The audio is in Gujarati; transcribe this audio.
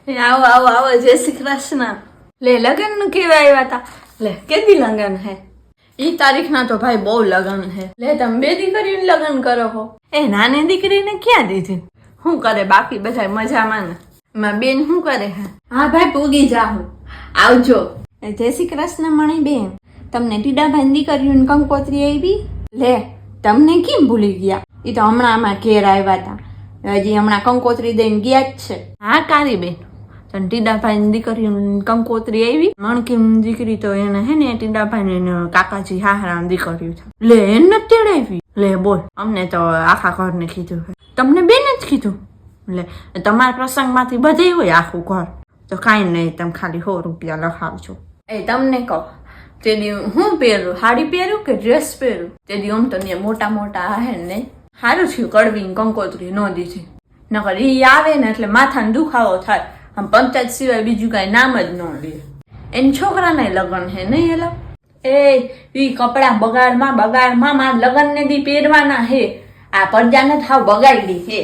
આવો આવો આવો, જય શ્રી કૃષ્ણ. લે લગન નું કેવા આવ્યા તા? લે કેદી લગન હે? ઈ તારીખ ના તો ભાઈ બહુ લગન હે. લે તમે બે દીકરીને લગન કરો હો? એ નાની દીકરીને ક્યાં દીધી? શું કરે બાકી બધા મજામાં ને? માં બેન શું કરે હે? હા ભાઈ પૂગી જાઉં, આવજો. જય શ્રી કૃષ્ણ મણી બેન, તમને ટીડાભાઈ દીકરીઓને કંકોત્રી આવી? લે તમને કેમ ભૂલી ગયા? એ તો હમણાં આમાં ઘેર આવ્યા હતા, હજી હમણાં કંકોત્રી દઈને ગયા જ છે. હા કારી બેન, તને ટીડાભાઈ દીકરીઓને કંકોત્રી આવી? મણકી દીકરી તો એને હે ને ટીડાભાઈ ને કાકાજી હાહરા દીકરીઓ છે. લે એને નથી તેડાવી? લે બોલ, અમને તો આખા ઘરને કીધું છે. તમને બેન જ કીધું? લે તમારા પ્રસંગમાંથી બધે હોય આખું ઘર, તો કાંઈ નહીં, તમે ખાલી 100 રૂપિયા લખાવજો. એ તમને કહો, તે દી હું પહેરું, સાડી પહેરું કે ડ્રેસ પહેરું? તે દી આમ તો ને મોટા મોટા હે ને, સારું થયું કડવી કંકોત્રી ન દીધી, નકર ઈ આવે ને એટલે માથાને દુખાવો થાય. આમ પંચાયત સિવાય બીજું કાંઈ નામ જ ન લે. એની છોકરાને લગ્ન હે નહીં એલા? ઈ કપડા બગાડમાં મારા લગ્ન ને દી પહેરવાના હે. આ પડદા ને થાવ બગાડી હે.